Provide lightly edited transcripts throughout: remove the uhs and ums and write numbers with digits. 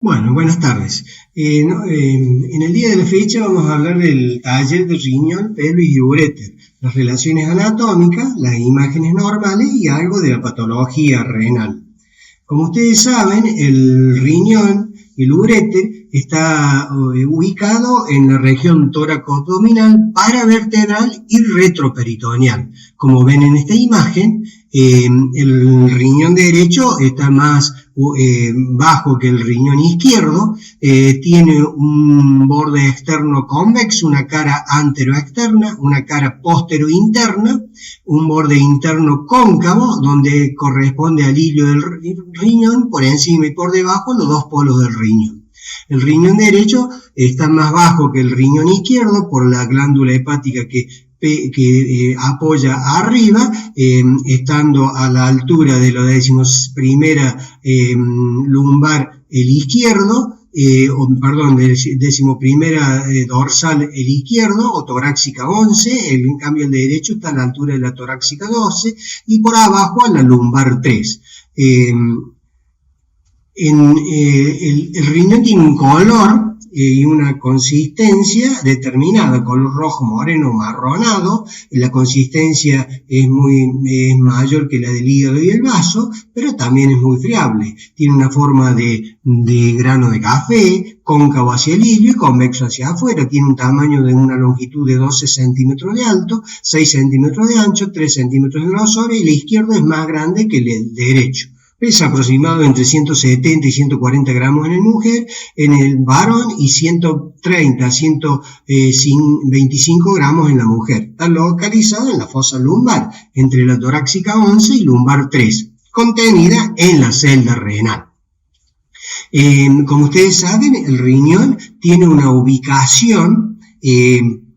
Bueno, buenas tardes. En el día de la fecha vamos a hablar del taller de riñón, pelvis y uréter, las relaciones anatómicas, las imágenes normales y algo de la patología renal. Como ustedes saben, el riñón, el uréter, está ubicado en la región tóraco-abdominal, paravertebral y retroperitoneal. Como ven en esta imagen, el riñón derecho está más bajo que el riñón izquierdo, tiene un borde externo convexo, una cara anteroexterna, una cara posterointerna, un borde interno cóncavo donde corresponde al hilio del riñón, por encima y por debajo los dos polos del riñón. El riñón derecho está más bajo que el riñón izquierdo por la glándula hepática que apoya arriba, estando a la altura de la 11ª lumbar el izquierdo, del 11ª dorsal el izquierdo, o torácica 11, en cambio el derecho está a la altura de la torácica 12, y por abajo a la lumbar 3. El riñón tiene un color y una consistencia determinada, color rojo, moreno, marronado. La consistencia es mayor que la del hígado y el vaso, pero también es muy friable. Tiene una forma de grano de café, cóncavo hacia el hilio y convexo hacia afuera. Tiene un tamaño de una longitud de 12 centímetros de alto, 6 centímetros de ancho, 3 centímetros de grosor, y el izquierdo es más grande que el derecho. Pesa aproximadamente entre 170 y 140 gramos en la mujer, en el varón, y 130 a 125 gramos en la mujer. Está localizado en la fosa lumbar, entre la torácica 11 y lumbar 3, contenida en la celda renal. Como ustedes saben, el riñón tiene una ubicación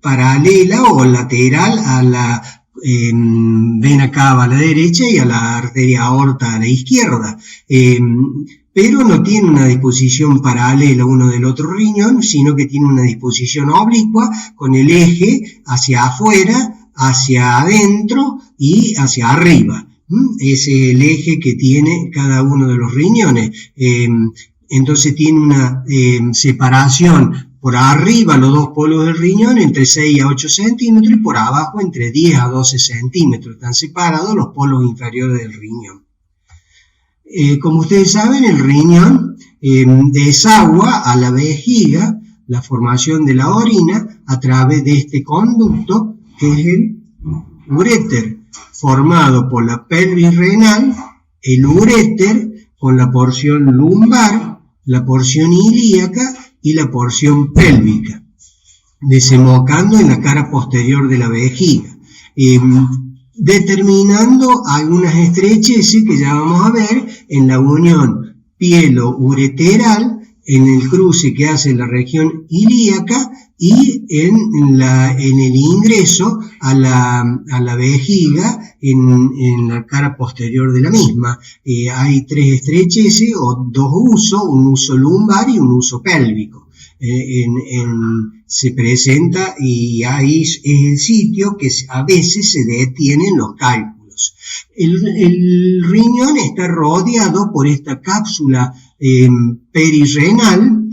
paralela o lateral a la vena cava a la derecha y a la arteria aorta a la izquierda, pero no tiene una disposición paralela uno del otro riñón, sino que tiene una disposición oblicua con el eje hacia afuera, hacia adentro y hacia arriba. Ese es el eje que tiene cada uno de los riñones. Entonces tiene una separación por arriba, los dos polos del riñón, entre 6 a 8 centímetros, y por abajo entre 10 a 12 centímetros. Están separados los polos inferiores del riñón. Como ustedes saben, el riñón desagua a la vejiga la formación de la orina a través de este conducto, que es el uréter, formado por la pelvis renal, el uréter con la porción lumbar, la porción ilíaca y la porción pélvica, desembocando en la cara posterior de la vejiga, determinando algunas estrecheces que ya vamos a ver en la unión pielo-ureteral, en el cruce que hace la región ilíaca y en el ingreso a la vejiga en la cara posterior de la misma. Hay tres estrecheces o dos usos, un uso lumbar y un uso pélvico. Se presenta, y ahí es el sitio que a veces se detienen los cálculos. El riñón está rodeado por esta cápsula perirrenal,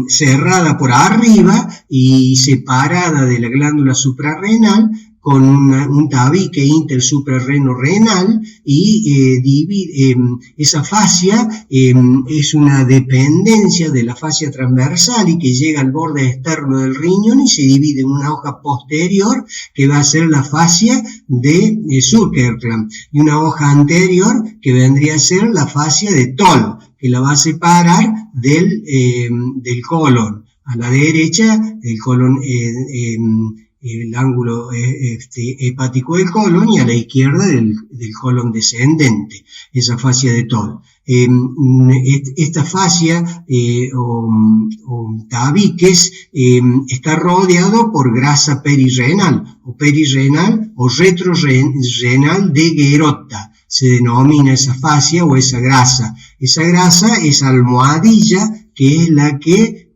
cerrada por arriba y separada de la glándula suprarrenal con un tabique intersuprarreno-renal, y esa fascia es una dependencia de la fascia transversal y que llega al borde externo del riñón y se divide en una hoja posterior que va a ser la fascia de Zuckerklam, y una hoja anterior que vendría a ser la fascia de Toll, que la va a separar del colon. A la derecha, el colon, el ángulo hepático del colon, y a la izquierda del colon descendente, esa fascia de Toll. Esta fascia o tabiques está rodeado por grasa perirrenal o retrorrenal de Gerotta. Se denomina esa fascia o esa grasa. Esa grasa es almohadilla, que es la que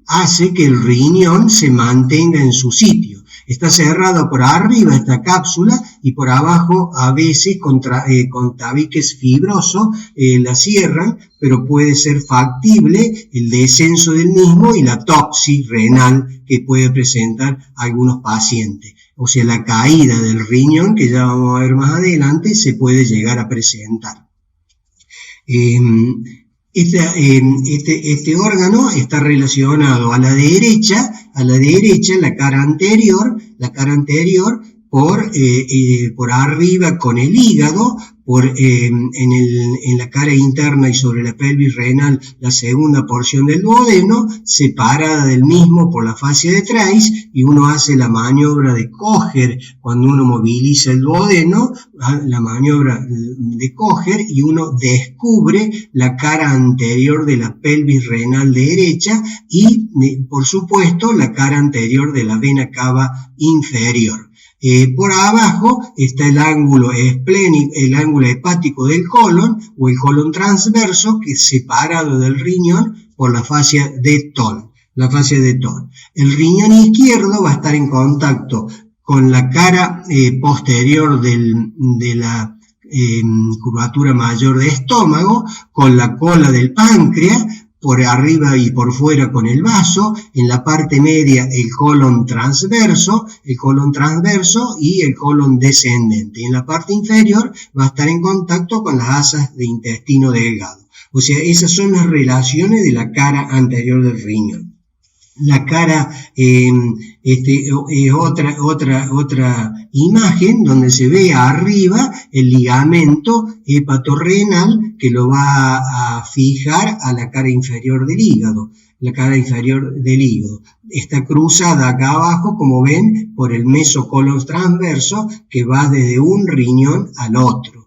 hace que el riñón se mantenga en su sitio. Está cerrado por arriba esta cápsula y por abajo a veces con tabiques fibrosos la cierran, pero puede ser factible el descenso del mismo y la toxis renal que puede presentar algunos pacientes. O sea, la caída del riñón, que ya vamos a ver más adelante, se puede llegar a presentar. Este órgano está relacionado a la derecha, la cara anterior por arriba con el hígado, en la cara interna y sobre la pelvis renal la segunda porción del duodeno, separada del mismo por la fascia de Treis, y uno hace la maniobra de Kocher cuando uno moviliza el duodeno, la maniobra de Kocher, y uno descubre la cara anterior de la pelvis renal derecha y, por supuesto, la cara anterior de la vena cava inferior. Por abajo está el ángulo esplénico, el ángulo hepático del colon o el colon transverso, que es separado del riñón por la fascia de Toll. El riñón izquierdo va a estar en contacto con la cara posterior de la curvatura mayor de estómago, con la cola del páncreas, por arriba y por fuera con el vaso, en la parte media el colon transverso y el colon descendente. Y en la parte inferior va a estar en contacto con las asas de intestino delgado. O sea, esas son las relaciones de la cara anterior del riñón. La cara es otra imagen donde se ve arriba el ligamento hepatorrenal que lo va a fijar a la cara inferior del hígado. Está cruzada acá abajo, como ven, por el mesocolon transverso que va desde un riñón al otro,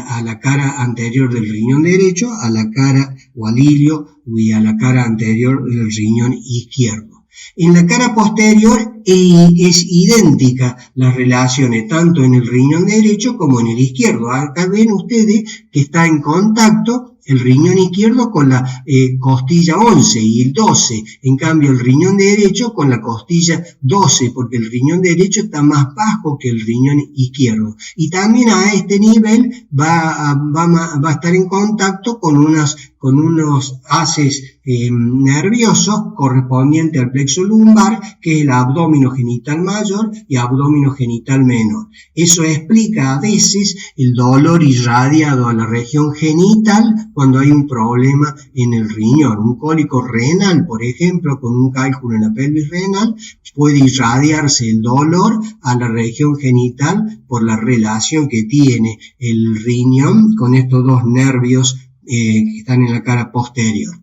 a la cara anterior del riñón derecho, a la cara o al ilio y a la cara anterior del riñón izquierdo. En la cara posterior es idéntica las relaciones tanto en el riñón derecho como en el izquierdo. Acá ven ustedes que está en contacto el riñón izquierdo con la costilla 11 y el 12, en cambio el riñón derecho con la costilla 12, porque el riñón derecho está más bajo que el riñón izquierdo. Y también a este nivel va a estar en contacto con unos haces nerviosos correspondientes al plexo lumbar, que es el abdómeno genital mayor y abdómeno genital menor. Eso explica a veces el dolor irradiado a la región genital cuando hay un problema en el riñón. Un cólico renal, por ejemplo, con un cálculo en la pelvis renal, puede irradiarse el dolor a la región genital por la relación que tiene el riñón con estos dos nervios que están en la cara posterior.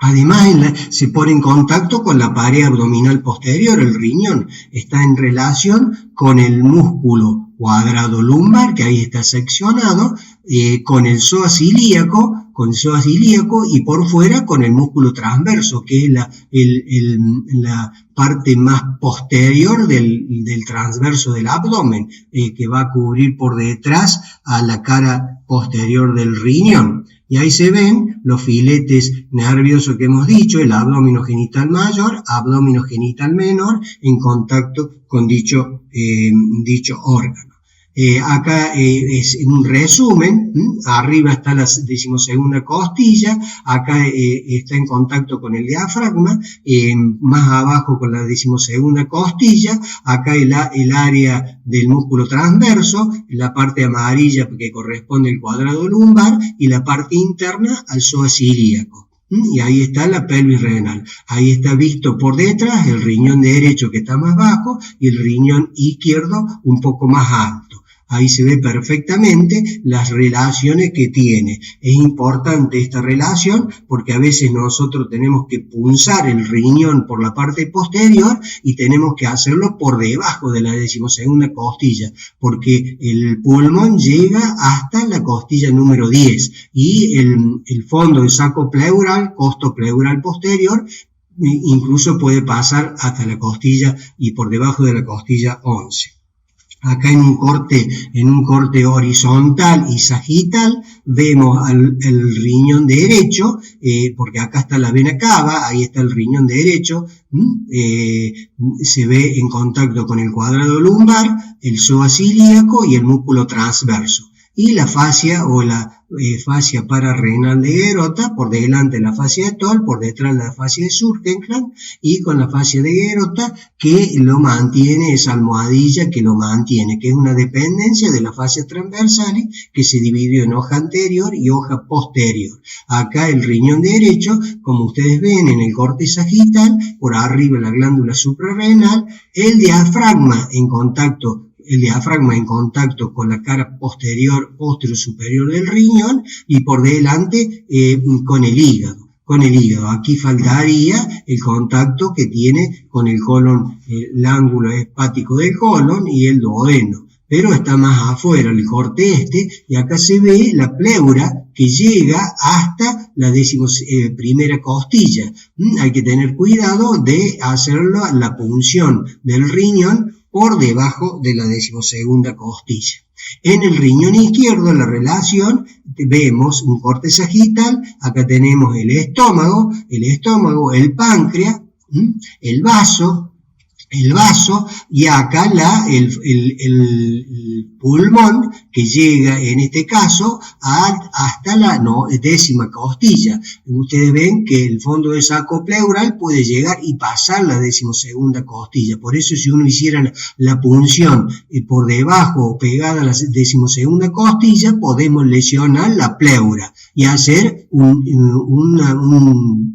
Además, se pone en contacto con la pared abdominal posterior. El riñón está en relación con el músculo cuadrado lumbar, que ahí está seccionado, con el psoas ilíaco y por fuera con el músculo transverso, que es la parte más posterior del transverso del abdomen, que va a cubrir por detrás a la cara posterior del riñón. Y ahí se ven los filetes nerviosos que hemos dicho, el abdómeno genital mayor, abdómeno genital menor, en contacto con dicho órgano. Acá es un resumen, arriba está la 12ª costilla, acá está en contacto con el diafragma, más abajo con la 12ª costilla, acá el área del músculo transverso, la parte amarilla que corresponde al cuadrado lumbar y la parte interna al psoas ilíaco. Y ahí está la pelvis renal. Ahí está visto por detrás el riñón derecho que está más bajo y el riñón izquierdo un poco más alto. Ahí se ve perfectamente las relaciones que tiene. Es importante esta relación porque a veces nosotros tenemos que punzar el riñón por la parte posterior y tenemos que hacerlo por debajo de la 12ª costilla, porque el pulmón llega hasta la costilla número 10 y el fondo del saco pleural, costo pleural posterior, incluso puede pasar hasta la costilla y por debajo de la costilla 11. Acá en un corte horizontal y sagital vemos el riñón derecho, porque acá está la vena cava, ahí está el riñón derecho, se ve en contacto con el cuadrado lumbar, el psoas ilíaco y el músculo transverso. Y la fascia o la fascia pararrenal de Gerota, por delante la fascia de Toll, por detrás la fascia de Surkenkland, y con la fascia de Gerota que lo mantiene, esa almohadilla que lo mantiene, que es una dependencia de la fascia transversal que se dividió en hoja anterior y hoja posterior. Acá el riñón derecho, como ustedes ven en el corte sagital, por arriba la glándula suprarrenal, el diafragma en contacto con la cara posterior-superior del riñón y por delante con el hígado. Aquí faltaría el contacto que tiene con el colon, el ángulo hepático del colon y el duodeno, pero está más afuera el corte y acá se ve la pleura que llega hasta la 11ª costilla. Hay que tener cuidado de hacerlo la punción del riñón por debajo de la 12ª costilla. En el riñón izquierdo, la relación, vemos un corte sagital, acá tenemos el estómago, el páncreas, el vaso, y acá el pulmón que llega en este caso hasta la 10ª costilla. Ustedes ven que el fondo de saco pleural puede llegar y pasar la 12ª costilla. Por eso si uno hiciera la punción por debajo o pegada a la 12ª costilla, podemos lesionar la pleura y hacer un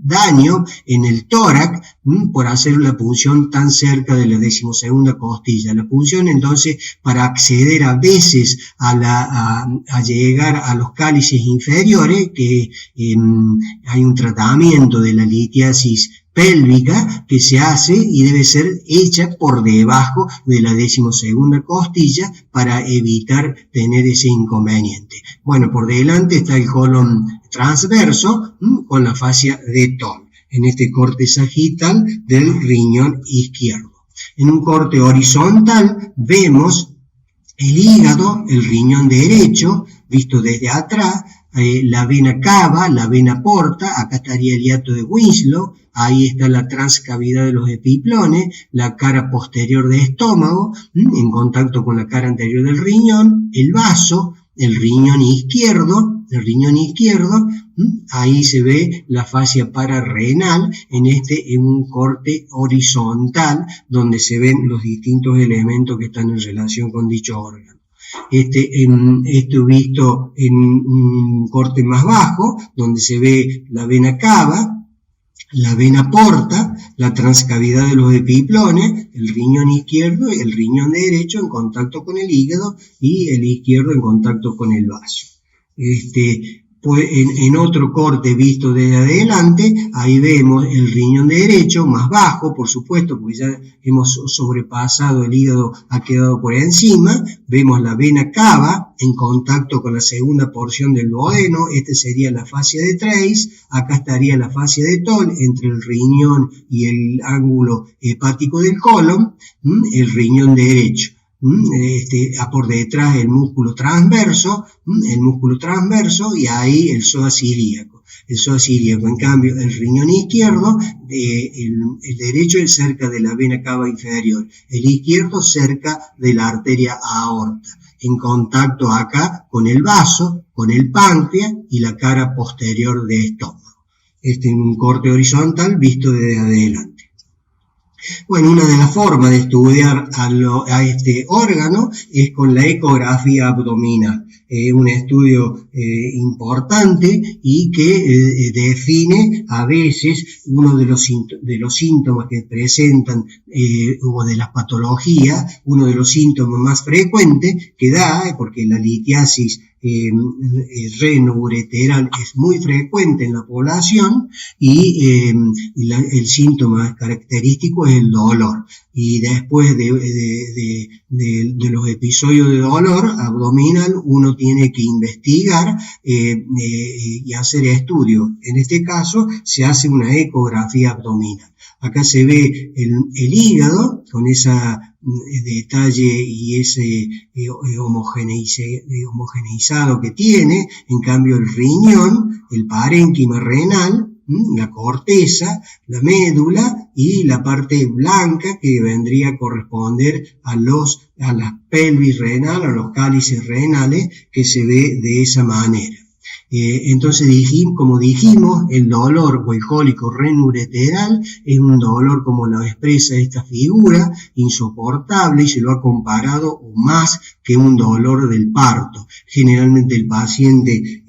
daño en el tórax por hacer la punción tan cerca de la 12ª costilla. La punción entonces para acceder a veces a llegar a los cálices inferiores, que hay un tratamiento de la litiasis pélvica que se hace y debe ser hecha por debajo de la 12ª costilla para evitar tener ese inconveniente. Bueno, por delante está el colon transverso con la fascia de Toll en este corte sagital del riñón izquierdo. En un corte horizontal vemos el hígado, el riñón derecho, visto desde atrás, la vena cava, la vena porta, acá estaría el hiato de Winslow, ahí está la transcavidad de los epiplones, la cara posterior de estómago, en contacto con la cara anterior del riñón, el vaso, el riñón izquierdo, ahí se ve la fascia pararrenal en un corte horizontal donde se ven los distintos elementos que están en relación con dicho órgano. Esto visto en un corte más bajo donde se ve la vena cava, la vena porta, la transcavidad de los epiplones, el riñón izquierdo y el riñón derecho en contacto con el hígado y el izquierdo en contacto con el vaso. En otro corte visto desde adelante, ahí vemos el riñón derecho más bajo, por supuesto, porque ya hemos sobrepasado, el hígado ha quedado por encima, vemos la vena cava en contacto con la segunda porción del duodeno, sería la fascia de Trace, acá estaría la fascia de Toll entre el riñón y el ángulo hepático del colon, el riñón derecho. Por detrás el músculo transverso y ahí el psoas ilíaco. En cambio, el riñón izquierdo, el derecho es cerca de la vena cava inferior, el izquierdo cerca de la arteria aorta, en contacto acá con el vaso, con el páncreas y la cara posterior de estómago. En un corte horizontal visto desde adelante. Bueno, una de las formas de estudiar a este órgano es con la ecografía abdominal. Un estudio importante y que define a veces uno de los síntomas que presentan o de las patologías, uno de los síntomas más frecuentes que da, porque la litiasis renoureteral es muy frecuente en la población y el síntoma característico es el dolor. Y después de los episodios de dolor abdominal, uno tiene que investigar y hacer estudios. En este caso, se hace una ecografía abdominal. Acá se ve el hígado con esa detalle y ese homogeneizado que tiene. En cambio el riñón, el parénquima renal, la corteza, la médula y la parte blanca que vendría a corresponder a la pelvis renal, a los cálices renales, que se ve de esa manera. Entonces, como dijimos, el dolor o el cólico renureteral es un dolor, como lo expresa esta figura, insoportable, y se lo ha comparado más que un dolor del parto. Generalmente el paciente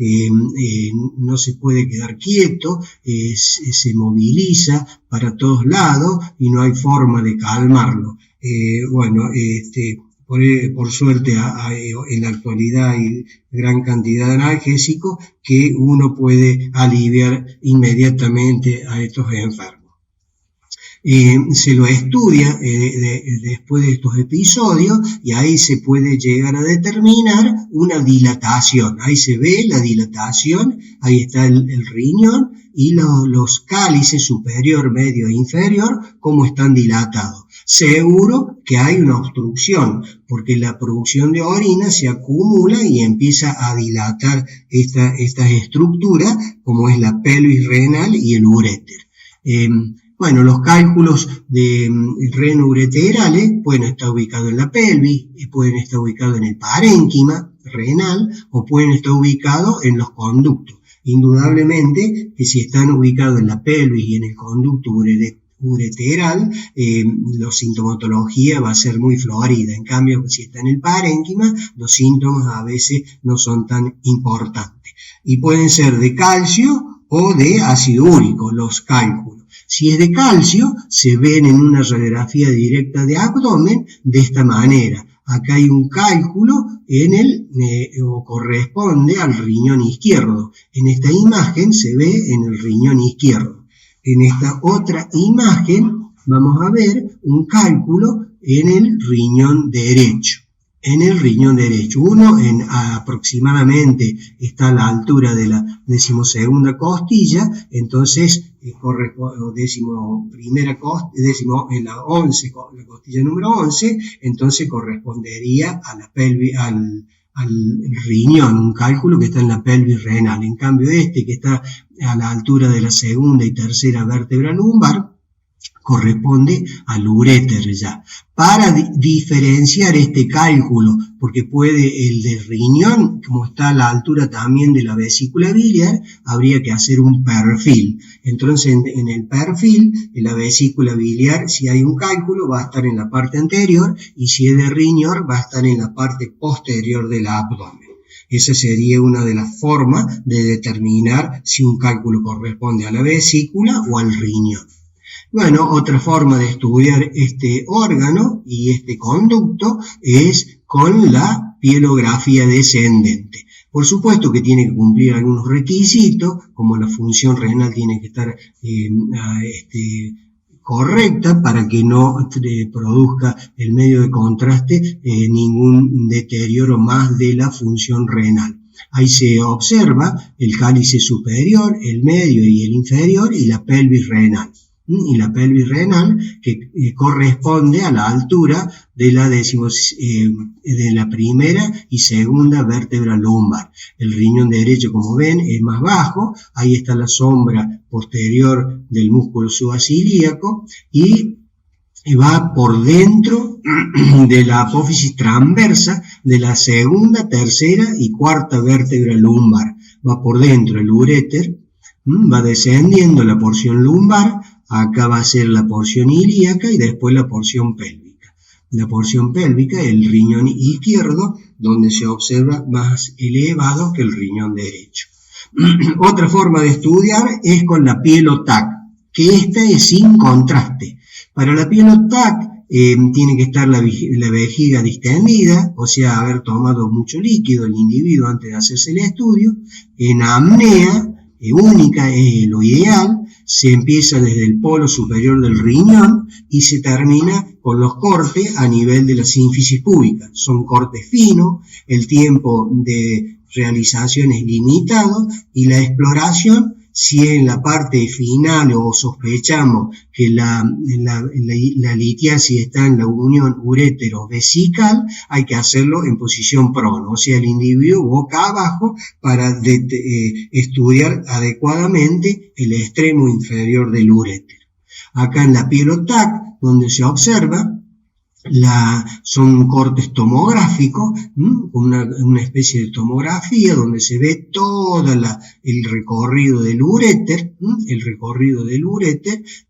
no se puede quedar quieto, se moviliza para todos lados y no hay forma de calmarlo. Por suerte en la actualidad hay gran cantidad de analgésicos que uno puede aliviar inmediatamente a estos enfermos. Se lo estudia después de estos episodios y ahí se puede llegar a determinar una dilatación. Ahí se ve la dilatación, ahí está el riñón y los cálices superior, medio e inferior, cómo están dilatados. Seguro que hay una obstrucción, porque la producción de orina se acumula y empieza a dilatar estas estructuras, como es la pelvis renal y el uréter. Los cálculos renureterales pueden estar ubicados en la pelvis, pueden estar ubicados en el parénquima renal o pueden estar ubicados en los conductos. Indudablemente que si están ubicados en la pelvis y en el conducto ureteral, la sintomatología va a ser muy florida. En cambio, si está en el parénquima, los síntomas a veces no son tan importantes. Y pueden ser de calcio o de ácido úrico los cálculos. Si es de calcio, se ven en una radiografía directa de abdomen de esta manera. Acá hay un cálculo o corresponde al riñón izquierdo. En esta imagen se ve en el riñón izquierdo. En esta otra imagen vamos a ver un cálculo en el riñón derecho. Uno aproximadamente está a la altura de la 12ª costilla, entonces la costilla número 11, entonces correspondería a la pelvis, al riñón, un cálculo que está en la pelvis renal. En cambio que está a la altura de la 2ª y 3ª vértebra lumbar, corresponde al uréter ya. Para diferenciar este cálculo, porque el del riñón, como está a la altura también de la vesícula biliar, habría que hacer un perfil. Entonces, en el perfil, en la vesícula biliar, si hay un cálculo, va a estar en la parte anterior, y si es de riñón, va a estar en la parte posterior del abdomen. Esa sería una de las formas de determinar si un cálculo corresponde a la vesícula o al riñón. Otra forma de estudiar este órgano y este conducto es con la pielografía descendente. Por supuesto que tiene que cumplir algunos requisitos, como la función renal tiene que estar correcta para que no produzca el medio de contraste ningún deterioro más de la función renal. Ahí se observa el cálice superior, el medio y el inferior y la pelvis renal. Y la pelvis renal que corresponde a la altura de la primera y segunda vértebra lumbar. El riñón derecho, como ven, es más bajo, ahí está la sombra posterior del músculo subacilíaco y va por dentro de la apófisis transversa de la 2ª, 3ª y 4ª vértebra lumbar. Va por dentro el uréter, va descendiendo la porción lumbar. Acá va a ser la porción ilíaca y después la porción pélvica. La porción pélvica, el riñón izquierdo, donde se observa más elevado que el riñón derecho. Otra forma de estudiar es con la piel-o-tac, que esta es sin contraste. Para la piel-o-tac tiene que estar la vejiga distendida, o sea, haber tomado mucho líquido el individuo antes de hacerse el estudio. En apnea única es lo ideal. Se empieza desde el polo superior del riñón y se termina con los cortes a nivel de la sínfisis púbica. Son cortes finos, el tiempo de realización es limitado y la exploración si en la parte final o sospechamos que la litiasis está en la unión urétero-vesical, hay que hacerlo en posición prono, o sea, el individuo boca abajo para estudiar adecuadamente el extremo inferior del urétero. Acá en la piel-TAC, donde se observa, son cortes tomográficos, una especie de tomografía donde se ve todo el recorrido del uréter,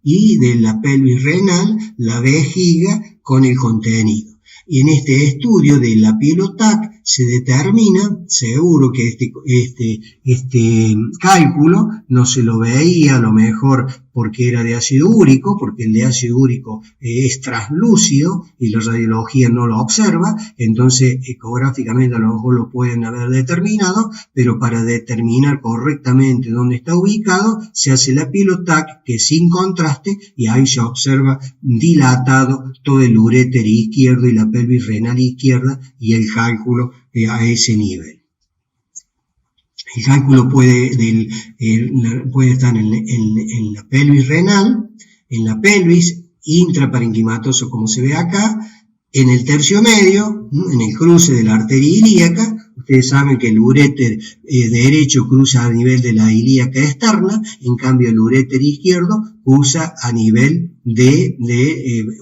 y de la pelvis renal, la vejiga con el contenido. Y en este estudio de la piel-TAC se determina, seguro que este cálculo no se lo veía a lo mejor porque era de ácido úrico, porque el de ácido úrico es translúcido y la radiología no lo observa, entonces ecográficamente a lo mejor lo pueden haber determinado, pero para determinar correctamente dónde está ubicado, se hace la piel-TAC, que es sin contraste, y ahí se observa dilatado todo el uréter izquierdo y la pelvis renal izquierda y el cálculo a ese nivel. El cálculo puede estar en la pelvis renal, en la pelvis intraparenquimatoso, como se ve acá, en el tercio medio, en el cruce de la arteria ilíaca. Ustedes saben que el uréter derecho cruza a nivel de la ilíaca externa, en cambio el uréter izquierdo cruza a nivel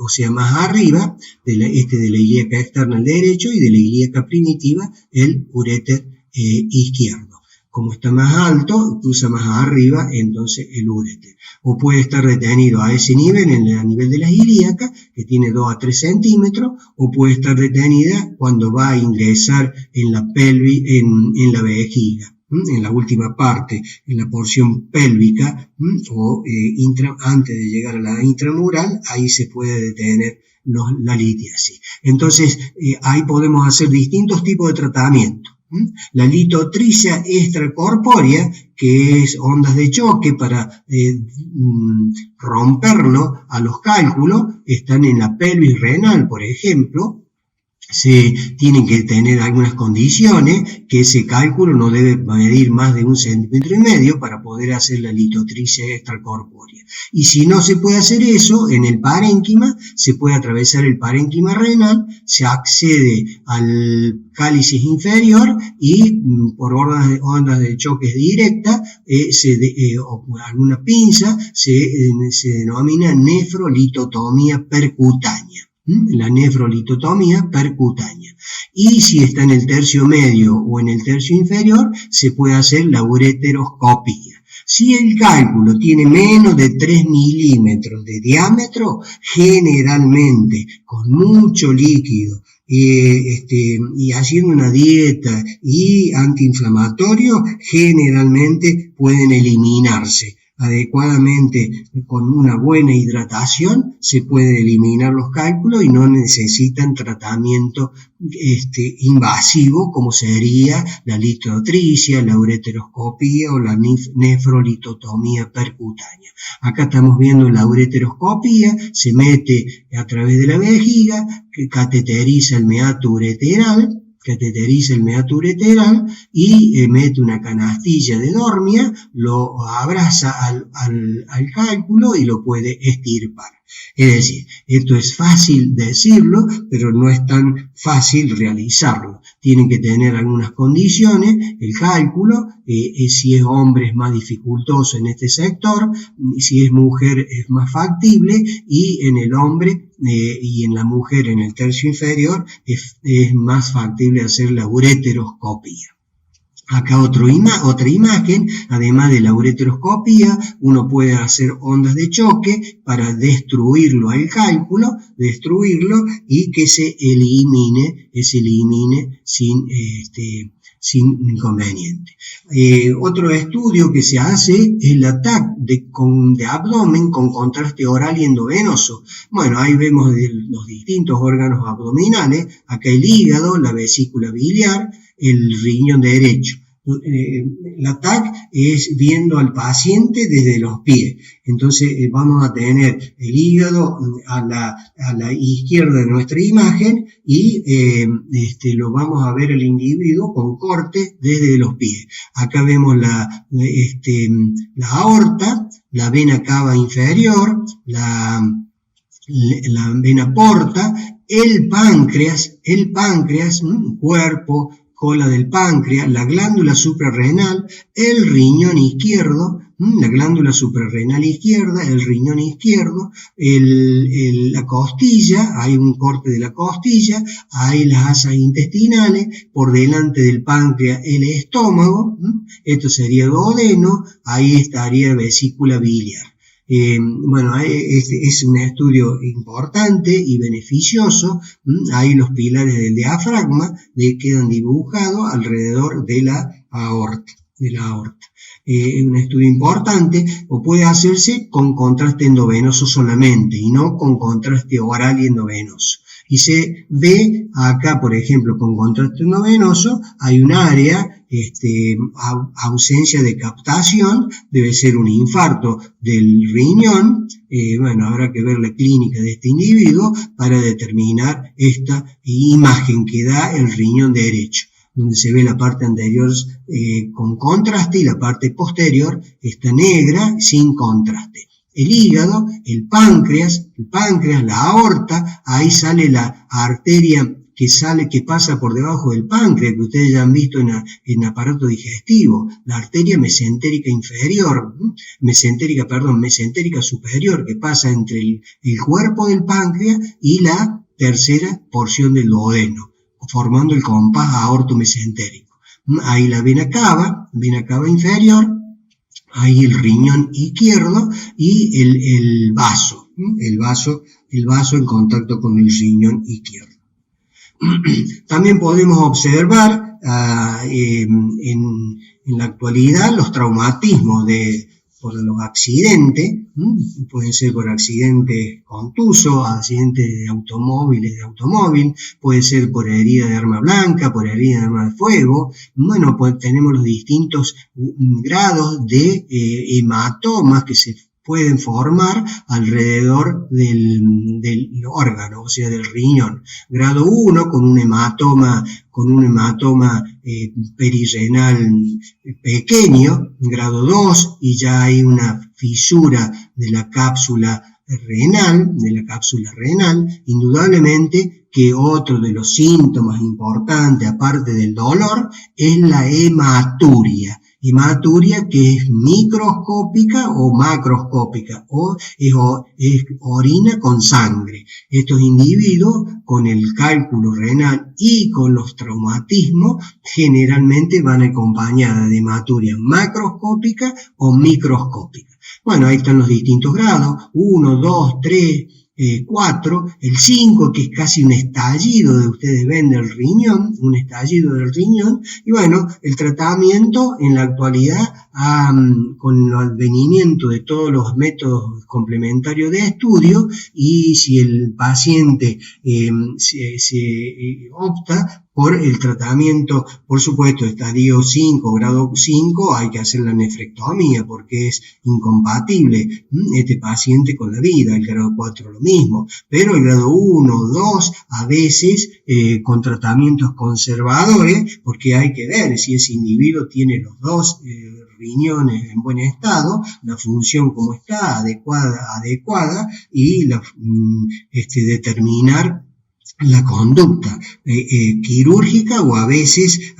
o sea, más arriba, de la ilíaca externa el derecho y de la ilíaca primitiva el uréter izquierdo. Como está más alto, cruza más arriba, entonces el uréter. O puede estar detenido a ese nivel, a nivel de la ilíaca, que tiene 2 a 3 centímetros, o puede estar detenida cuando va a ingresar en la pelvis, en la vejiga, en la última parte, en la porción pélvica, antes de llegar a la intramural, ahí se puede detener la litiasis. Entonces, ahí podemos hacer distintos tipos de tratamiento. La litotricia extracorpórea, que es ondas de choque para romperlo a los cálculos, están en la pelvis renal, por ejemplo. Se tienen que tener algunas condiciones, que ese cálculo no debe medir más de 1,5 centímetros para poder hacer la litotricia extracorpórea. Y si no se puede hacer eso, en el parénquima se puede atravesar el parénquima renal, se accede al cálice inferior y por ondas de choques directas o por alguna pinza se denomina nefrolitotomía percutánea. La nefrolitotomía percutánea. Y si está en el tercio medio o en el tercio inferior, se puede hacer la ureteroscopía. Si el cálculo tiene menos de 3 milímetros de diámetro, generalmente con mucho líquido y haciendo una dieta y antiinflamatorio, generalmente pueden eliminarse. Adecuadamente, con una buena hidratación, se pueden eliminar los cálculos y no necesitan tratamiento invasivo, como sería la litotricia, la ureteroscopía o la nefrolitotomía percutánea. Acá estamos viendo la ureteroscopía, se mete a través de la vejiga, que cateteriza el meato ureteral, y mete una canastilla de dormia, lo abraza al cálculo y lo puede extirpar. Es decir, esto es fácil decirlo, pero no es tan fácil realizarlo. Tienen que tener algunas condiciones, el cálculo, si es hombre es más dificultoso en este sector, si es mujer es más factible, y en el hombre y en la mujer en el tercio inferior es más factible hacer la ureteroscopía. Acá otra imagen, además de la ureteroscopía, uno puede hacer ondas de choque para destruirlo al cálculo, y que se elimine sin inconveniente. Otro estudio que se hace es la TAC de abdomen con contraste oral y endovenoso. Bueno, ahí vemos los distintos órganos abdominales, acá el hígado, la vesícula biliar, el riñón derecho. La TAC es viendo al paciente desde los pies. Entonces vamos a tener el hígado a la izquierda de nuestra imagen y lo vamos a ver al individuo con corte desde los pies. Acá vemos la aorta, la vena cava inferior, la vena porta, el páncreas, cuerpo, cola del páncreas, la glándula suprarrenal, el riñón izquierdo, la glándula suprarrenal izquierda, el riñón izquierdo, la costilla, hay un corte de la costilla, hay las asas intestinales, por delante del páncreas el estómago, esto sería duodeno, ahí estaría vesícula biliar. Este es un estudio importante y beneficioso. Ahí los pilares del diafragma quedan dibujados alrededor de la aorta. Es un estudio importante, o puede hacerse con contraste endovenoso solamente y no con contraste oral y endovenoso. Y se ve acá, por ejemplo, con contraste endovenoso, hay un área, ausencia de captación, debe ser un infarto del riñón. Habrá que ver la clínica de este individuo para determinar esta imagen que da el riñón derecho, donde se ve la parte anterior con contraste y la parte posterior está negra sin contraste. El hígado, el páncreas, la aorta, ahí sale la arteria que pasa por debajo del páncreas, que ustedes ya han visto en aparato digestivo, la arteria mesentérica superior, que pasa entre el cuerpo del páncreas y la tercera porción del duodeno, formando el compás aortomesentérico. Ahí la vena cava inferior, ahí el riñón izquierdo y el vaso en contacto con el riñón izquierdo. También podemos observar en la actualidad los traumatismos por los accidentes, pueden ser por accidentes contusos, accidentes de automóvil, puede ser por herida de arma blanca, por herida de arma de fuego. Pues tenemos los distintos grados de hematomas que se pueden formar alrededor del órgano, o sea, del riñón. Grado 1 con un hematoma perirrenal pequeño, grado 2 y ya hay una fisura de la cápsula renal, indudablemente que otro de los síntomas importantes, aparte del dolor, es la hematuria que es microscópica o macroscópica, o es orina con sangre. Estos individuos con el cálculo renal y con los traumatismos generalmente van acompañadas de hematuria macroscópica o microscópica. Ahí están los distintos grados, 1, 2, 3, 4, el 5 que es casi un estallido ustedes ven del riñón, y el tratamiento en la actualidad con el advenimiento de todos los métodos complementarios de estudio, y si el paciente se opta por el tratamiento, por supuesto, estadio 5, grado 5, hay que hacer la nefrectomía porque es incompatible este paciente con la vida. El grado 4 lo mismo, pero el grado 1, 2, a veces con tratamientos conservadores, porque hay que ver si ese individuo tiene los dos riñones en buen estado, la función como está, adecuada, y determinar la conducta quirúrgica, o a veces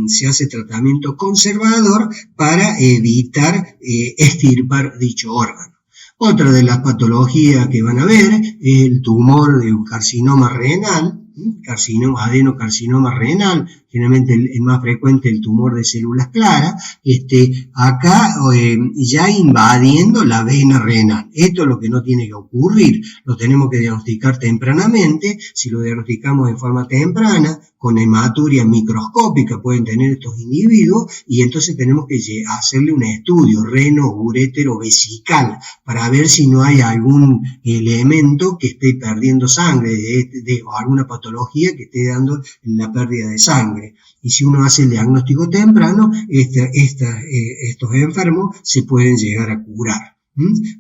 se hace tratamiento conservador para evitar extirpar dicho órgano. Otra de las patologías que van a ver es el tumor de un carcinoma renal, adenocarcinoma renal, generalmente el más frecuente el tumor de células claras, acá ya invadiendo la vena renal. Esto es lo que no tiene que ocurrir, lo tenemos que diagnosticar tempranamente. Si lo diagnosticamos en forma temprana, con hematuria microscópica pueden tener estos individuos, y entonces tenemos que hacerle un estudio reno-urétero vesical para ver si no hay algún elemento que esté perdiendo sangre o alguna patología que esté dando la pérdida de sangre. sangre. Y si uno hace el diagnóstico temprano, estos enfermos se pueden llegar a curar.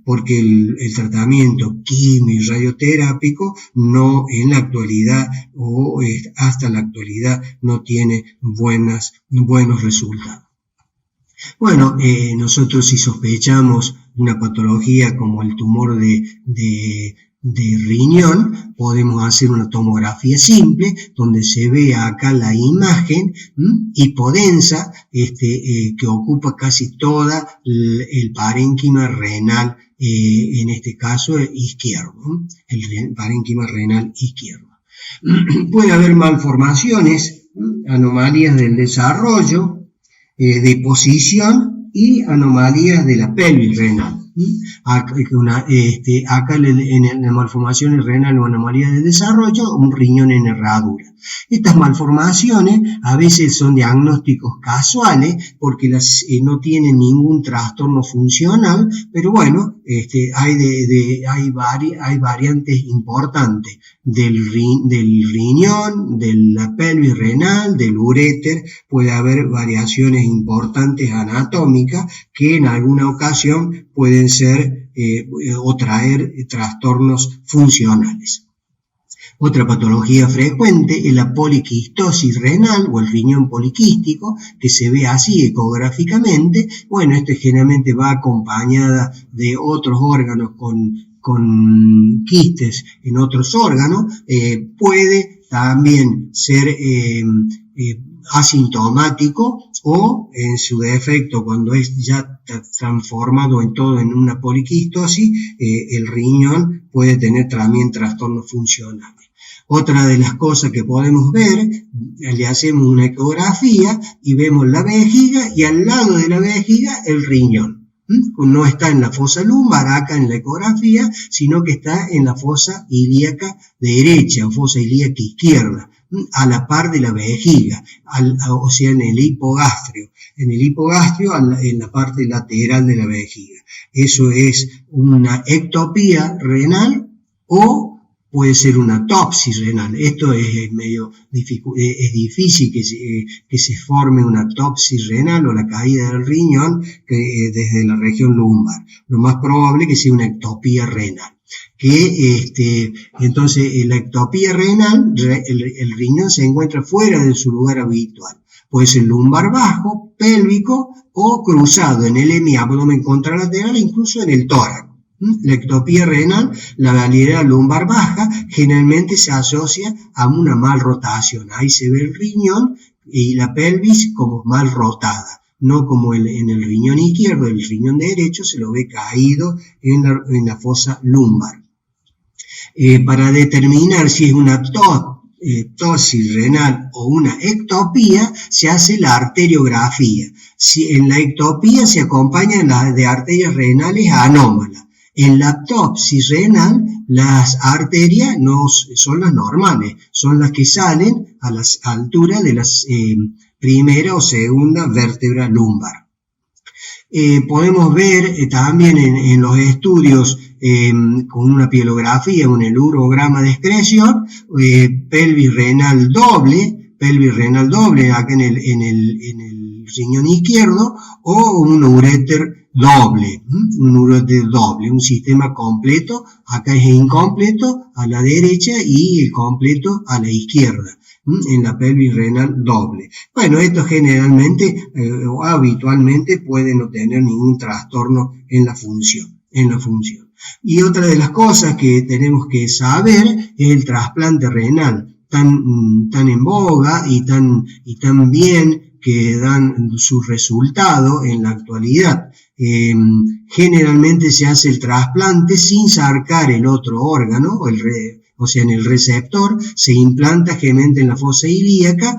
Porque el tratamiento químico y radioterápico no en la actualidad o hasta la actualidad no tiene buenos resultados. Bueno, nosotros si sospechamos una patología como el tumor de riñón, podemos hacer una tomografía simple donde se ve acá la imagen hipodensa que ocupa casi toda el parénquima renal, en este caso izquierdo, el parénquima renal izquierdo. Puede haber malformaciones, anomalías del desarrollo, de posición y anomalías de la pelvis renal. Acá en la malformación renal o anomalía de desarrollo, un riñón en herradura. Estas malformaciones a veces son diagnósticos casuales porque no tienen ningún trastorno funcional, pero bueno, hay variantes importantes del riñón, de la pelvis renal, del uréter. Puede haber variaciones importantes anatómicas que en alguna ocasión pueden ser o traer trastornos funcionales. Otra patología frecuente es la poliquistosis renal o el riñón poliquístico, que se ve así ecográficamente. Bueno, esto generalmente va acompañada de otros órganos con quistes en otros órganos. Puede también ser asintomático o en su defecto cuando es ya transformado en todo en una poliquistosis, el riñón puede tener también trastornos funcionales. Otra de las cosas que podemos ver, le hacemos una ecografía y vemos la vejiga y al lado de la vejiga el riñón. No está en la fosa lumbar acá en la ecografía, sino que está en la fosa ilíaca derecha o fosa ilíaca izquierda, a la par de la vejiga, o sea en el hipogastrio. En el hipogastrio, en la parte lateral de la vejiga. Eso es una ectopía renal o puede ser una topsis renal. Esto es medio es difícil que se forme una topsis renal o la caída del riñón desde la región lumbar. Lo más probable es que sea una ectopía renal. Entonces la ectopía renal, el riñón se encuentra fuera de su lugar habitual. Puede ser lumbar bajo, pélvico o cruzado en el hemiabdomen contralateral e incluso en el tórax. La ectopía renal, la variedad lumbar baja, generalmente se asocia a una mal rotación. Ahí se ve el riñón y la pelvis como mal rotada, no como en el riñón izquierdo. El riñón derecho se lo ve caído en la fosa lumbar. Para determinar si es una tosis renal o una ectopía, se hace la arteriografía. Si en la ectopía se acompaña de arterias renales anómalas. En la topsis renal, las arterias no son las normales, son las que salen a la altura de las primera o segunda vértebra lumbar. Podemos ver también en los estudios con una pielografía, en el urograma de excreción, pelvis renal doble acá en el riñón izquierdo, o un uréter doble, un sistema completo. Acá es incompleto a la derecha y el completo a la izquierda, en la pelvis renal doble. Bueno, esto generalmente o habitualmente puede no tener ningún trastorno en la función. Y otra de las cosas que tenemos que saber es el trasplante renal, tan en boga y tan bien que dan su resultado en la actualidad. Generalmente se hace el trasplante sin sacar el otro órgano, o sea, en el receptor, se implanta generalmente en la fosa ilíaca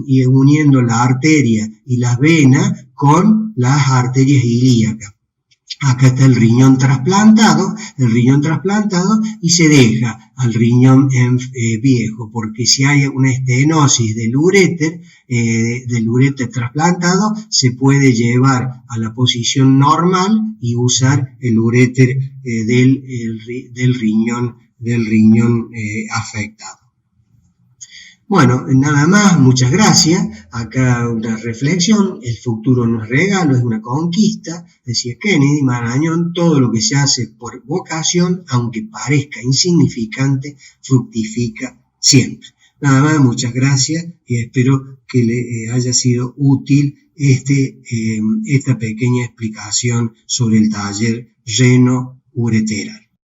y uniendo la arteria y las venas con las arterias ilíacas. Acá está el riñón trasplantado y se deja al riñón viejo, porque si hay una estenosis del uréter trasplantado, se puede llevar a la posición normal y usar el uréter del riñón afectado. Bueno, nada más, muchas gracias. Acá una reflexión, el futuro no es regalo, es una conquista, decía Kennedy. Marañón, todo lo que se hace por vocación, aunque parezca insignificante, fructifica siempre. Nada más, muchas gracias y espero que le haya sido útil esta pequeña explicación sobre el taller reno-ureteral.